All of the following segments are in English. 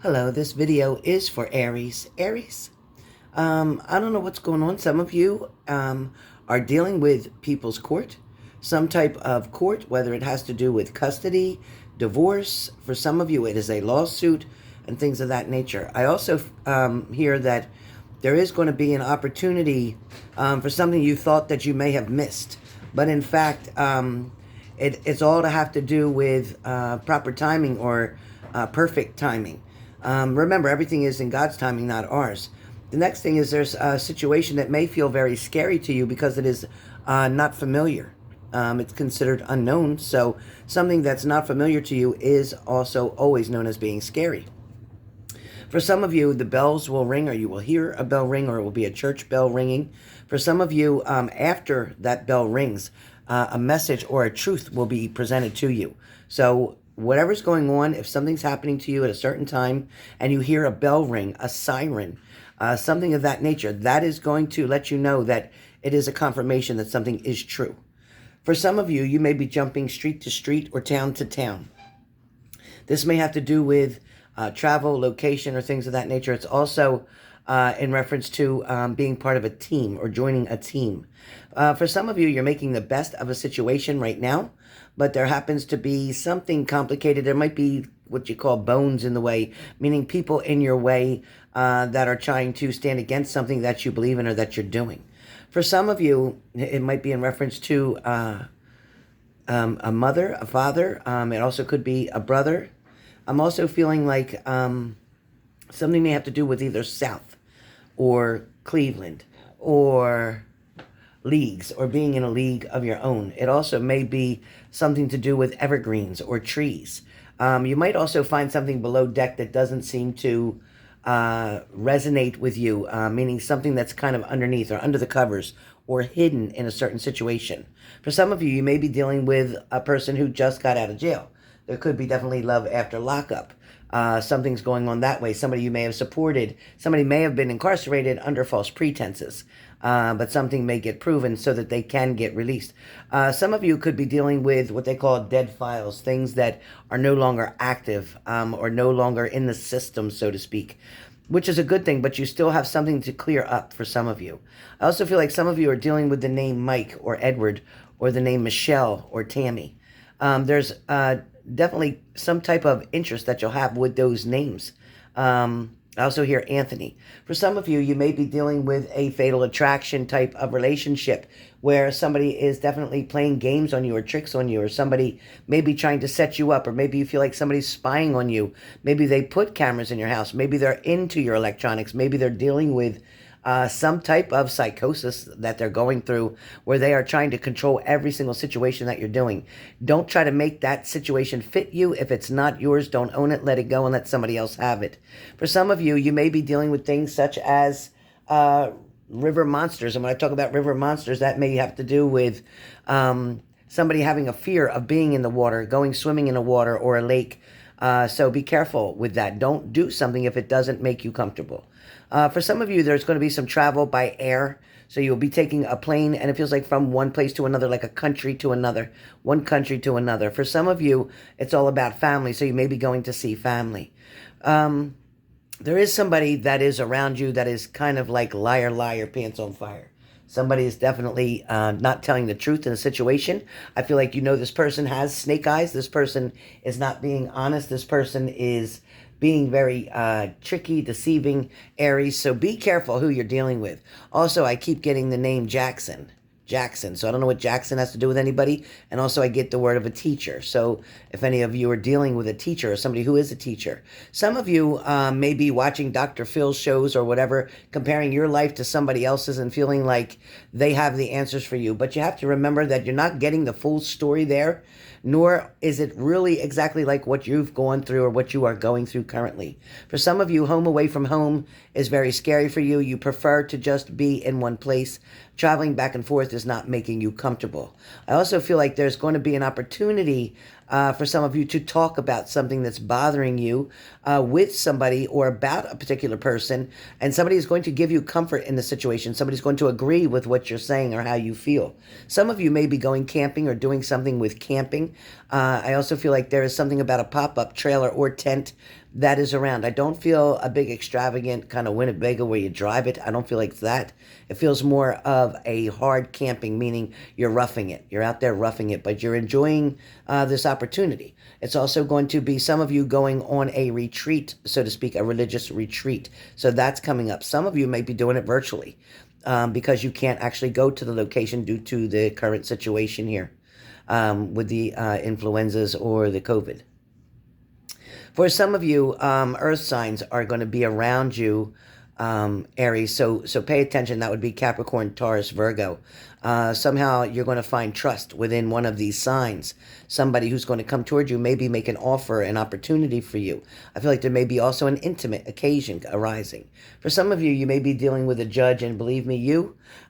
Hello, this video is for Aries. Aries, I don't know what's going on. Some of you are dealing with people's court, some type of court, whether it has to do with custody, divorce. For some of you, it is a lawsuit and things of that nature. I also hear that there is going to be an opportunity for something you thought that you may have missed. But in fact, it's all to have to do with proper timing or perfect timing. Remember, everything is in God's timing, not ours. The next thing is there's a situation that may feel very scary to you because it is not familiar. It's considered unknown, so something that's not familiar to you is also always known as being scary. For some of you, the bells will ring, or you will hear a bell ring, or it will be a church bell ringing. For some of you, after that bell rings, a message or a truth will be presented to you. So whatever's going on, if something's happening to you at a certain time and you hear a bell ring, a siren, something of that nature, that is going to let you know that it is a confirmation that something is true. For some of you, you may be jumping street to street or town to town. This may have to do with travel, location, or things of that nature. It's also in reference to being part of a team or joining a team. For some of you, you're making the best of a situation right now, but there happens to be something complicated. There might be what you call bones in the way, meaning people in your way that are trying to stand against something that you believe in or that you're doing. For some of you, it might be in reference to a mother, a father. It also could be a brother. I'm also feeling like something may have to do with either South or Cleveland or leagues or being in a league of your own. It also may be something to do with evergreens or trees. You might also find something below deck that doesn't seem to resonate with you, meaning something that's kind of underneath or under the covers or hidden in a certain situation. For some of you, you may be dealing with a person who just got out of jail. There could be definitely love after lockup. Something's going on that way. Somebody you may have supported. Somebody may have been incarcerated under false pretenses. But something may get proven so that they can get released. Some of you could be dealing with what they call dead files, things that are no longer active or no longer in the system, so to speak, which is a good thing, but you still have something to clear up for some of you. I also feel like some of you are dealing with the name Mike or Edward or the name Michelle or Tammy. There's definitely some type of interest that you'll have with those names. I also hear Anthony. For some of you, you may be dealing with a fatal attraction type of relationship where somebody is definitely playing games on you or tricks on you, or somebody may be trying to set you up, or maybe you feel like somebody's spying on you. Maybe they put cameras in your house. Maybe they're into your electronics. Maybe they're dealing with some type of psychosis that they're going through where they are trying to control every single situation that you're doing. Don't try to make that situation fit you. If it's not yours, don't own it. Let it go and let somebody else have it. For some of you, you may be dealing with things such as river monsters. And when I talk about river monsters, that may have to do with somebody having a fear of being in the water, going swimming in a water or a lake. So be careful with that. Don't do something if it doesn't make you comfortable. For some of you, there's going to be some travel by air. So you'll be taking a plane, and it feels like from one place to another, like a country to another, one country to another. For some of you, it's all about family, so you may be going to see family. There is somebody that is around you that is kind of like liar, liar, pants on fire. Somebody is definitely not telling the truth in a situation. I feel like you know this person has snake eyes. This person is not being honest. This person is being very tricky, deceiving, Aries. So be careful who you're dealing with. Also, I keep getting the name Jackson. So I don't know what Jackson has to do with anybody. And also I get the word of a teacher. So if any of you are dealing with a teacher or somebody who is a teacher, some of you may be watching Dr. Phil's shows or whatever, comparing your life to somebody else's and feeling like they have the answers for you. But you have to remember that you're not getting the full story there, nor is it really exactly like what you've gone through or what you are going through currently. For some of you, home away from home is very scary for you. You prefer to just be in one place. Traveling back and forth is not making you comfortable. I also feel like there's going to be an opportunity for some of you to talk about something that's bothering you with somebody or about a particular person, and somebody is going to give you comfort in the situation. Somebody's going to agree with what you're saying or how you feel. Some of you may be going camping or doing something with camping. I also feel like there is something about a pop-up trailer or tent that is around. I don't feel a big extravagant kind of Winnebago where you drive it. I don't feel like it's that. It feels more of a hard camping, meaning you're roughing it. You're out there roughing it, but you're enjoying this opportunity. It's also going to be some of you going on a retreat, so to speak, a religious retreat. So that's coming up. Some of you may be doing it virtually because you can't actually go to the location due to the current situation here with the influenzas or the COVID. For some of you, earth signs are going to be around you, Aries. So pay attention. That would be Capricorn, Taurus, Virgo. Somehow you're going to find trust within one of these signs. Somebody who's going to come toward you, maybe make an offer, an opportunity for you. I feel like there may be also an intimate occasion arising. For some of you, you may be dealing with a judge, and believe me,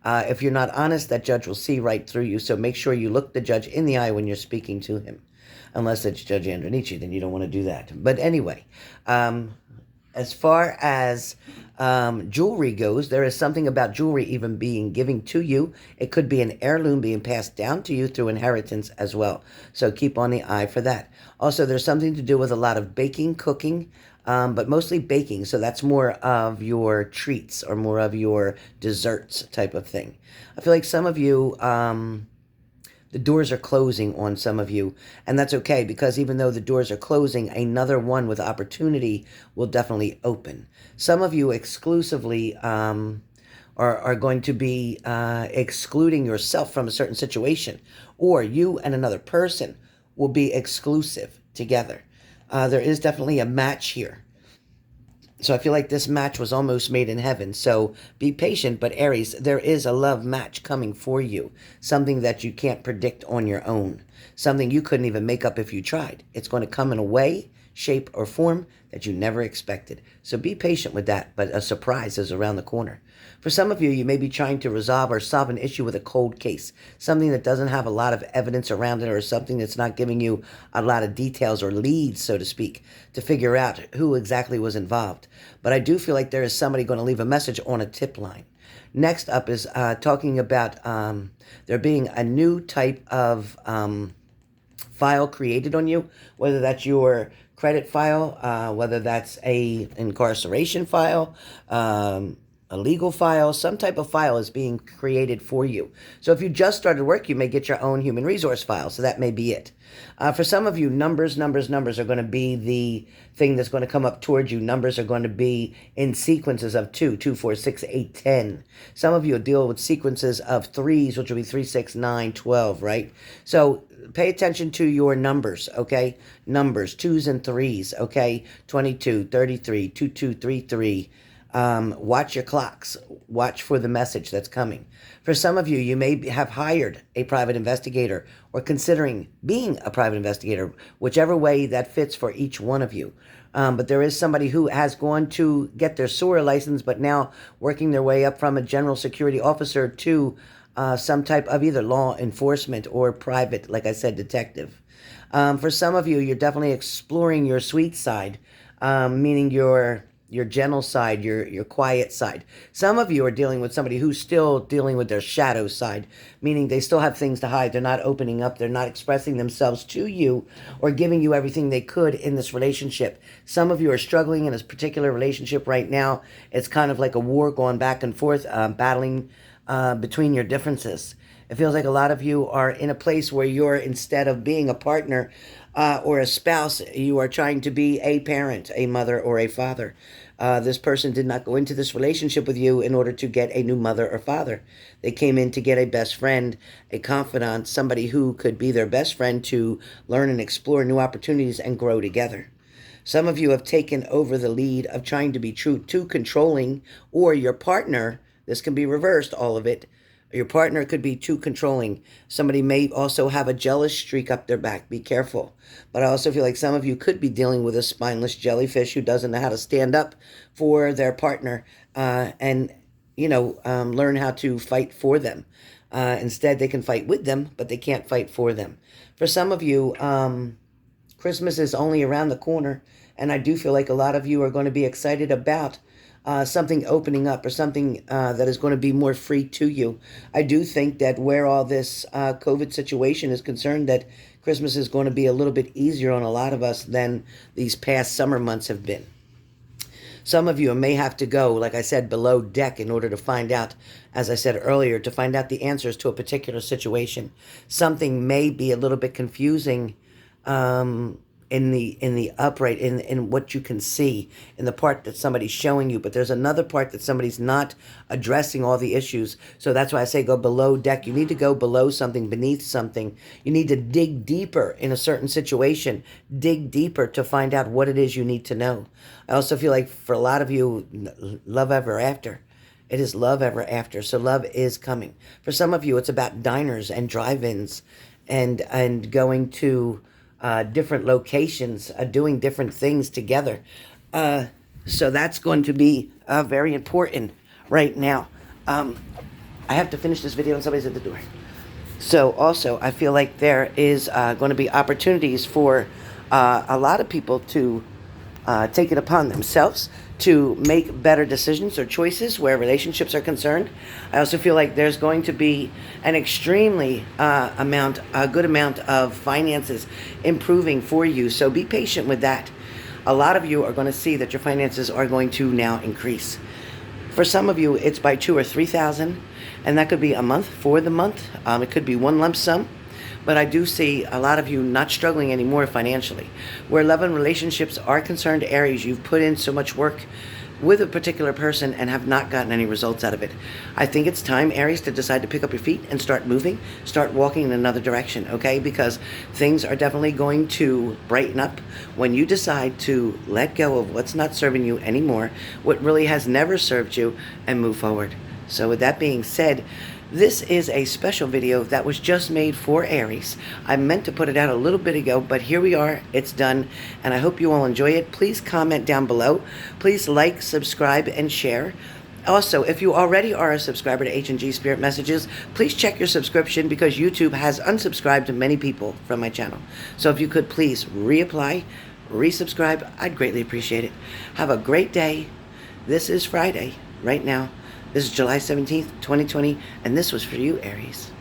if you're not honest, that judge will see right through you. So make sure you look the judge in the eye when you're speaking to him. Unless it's Judge Andronici, then you don't want to do that. But anyway, as far as jewelry goes, there is something about jewelry even being given to you. It could be an heirloom being passed down to you through inheritance as well. So keep on the eye for that. Also, there's something to do with a lot of baking, cooking, but mostly baking. So that's more of your treats or more of your desserts type of thing. I feel like some of you... the doors are closing on some of you, and that's okay, because even though the doors are closing, another one with opportunity will definitely open. Some of you exclusively are going to be excluding yourself from a certain situation, or you and another person will be exclusive together. There is definitely a match here. So I feel like this match was almost made in heaven. So be patient, but Aries, there is a love match coming for you. Something that you can't predict on your own. Something you couldn't even make up if you tried. It's going to come in a way, shape, or form that you never expected. So be patient with that, but a surprise is around the corner. For some of you, you may be trying to resolve or solve an issue with a cold case, something that doesn't have a lot of evidence around it, or something that's not giving you a lot of details or leads, so to speak, to figure out who exactly was involved. But I do feel like there is somebody going to leave a message on a tip line. Next up is talking about there being a new type of file created on you, whether that's your credit file, whether that's a incarceration file, a legal file, some type of file is being created for you. So if you just started work, you may get your own human resource file. So that may be it. For some of you, numbers are going to be the thing that's going to come up towards you. Numbers are going to be in sequences of 2, 2, 4, 6, 8, 10. Some of you will deal with sequences of 3s, which will be 3, 6, 9, 12, right? So pay attention to your numbers, okay? Numbers, 2s and 3s, okay? 22, 33, 2233. Watch your clocks. Watch for the message that's coming. For some of you, you may have hired a private investigator or considering being a private investigator, whichever way that fits for each one of you. But there is somebody who has gone to get their SOAR license, but now working their way up from a general security officer to some type of either law enforcement or private, like I said, detective. For some of you, you're definitely exploring your sweet side, meaning your gentle side, your quiet side. Some of you are dealing with somebody who's still dealing with their shadow side, meaning they still have things to hide. They're not opening up. They're not expressing themselves to you or giving you everything they could in this relationship. Some of you are struggling in this particular relationship right now. It's kind of like a war going back and forth, battling between your differences. It feels like a lot of you are in a place where you're, instead of being a partner or a spouse, you are trying to be a parent, a mother, or a father. This person did not go into this relationship with you in order to get a new mother or father. They came in to get a best friend, a confidant, somebody who could be their best friend to learn and explore new opportunities and grow together. Some of you have taken over the lead of trying to be too controlling, or your partner, this can be reversed, all of it. Your partner could be too controlling. Somebody may also have a jealous streak up their back. Be careful. But I also feel like some of you could be dealing with a spineless jellyfish who doesn't know how to stand up for their partner and learn how to fight for them. Instead, they can fight with them, but they can't fight for them. For some of you, Christmas is only around the corner, and I do feel like a lot of you are going to be excited about something opening up, or something that is going to be more free to you. I do think that where all this COVID situation is concerned, that Christmas is going to be a little bit easier on a lot of us than these past summer months have been. Some of you may have to go, like I said, below deck in order to find out, as I said earlier, to find out the answers to a particular situation. Something may be a little bit confusing in the upright, in what you can see, in the part that somebody's showing you, but there's another part that somebody's not addressing all the issues. So that's why I say go below deck. You need to go below something, beneath something. You need to dig deeper in a certain situation, dig deeper to find out what it is you need to know. I also feel like for a lot of you, love ever after. It is love ever after. So love is coming. For some of you, it's about diners and drive-ins and going to different locations, doing different things together. So that's going to be very important right now. I have to finish this video and somebody's at the door. So also, I feel like there is going to be opportunities for a lot of people to take it upon themselves to make better decisions or choices where relationships are concerned. I also feel like there's going to be an extremely a good amount of finances improving for you. So be patient with that. A lot of you are going to see that your finances are going to now increase. For some of you, it's by 2,000 or 3,000, and that could be a month for the month. It could be one lump sum. But I do see a lot of you not struggling anymore financially. Where love and relationships are concerned, Aries, you've put in so much work with a particular person and have not gotten any results out of it. I think it's time, Aries, to decide to pick up your feet and start moving, start walking in another direction, okay? Because things are definitely going to brighten up when you decide to let go of what's not serving you anymore, what really has never served you, and move forward. So with that being said, this is a special video that was just made for Aries. I meant to put it out a little bit ago, but here we are. It's done, and I hope you all enjoy it. Please comment down below. Please like, subscribe, and share. Also, if you already are a subscriber to H&G Spirit Messages, please check your subscription because YouTube has unsubscribed many people from my channel. So if you could please reapply, resubscribe, I'd greatly appreciate it. Have a great day. This is Friday right now. This is July 17th, 2020, and this was for you, Aries.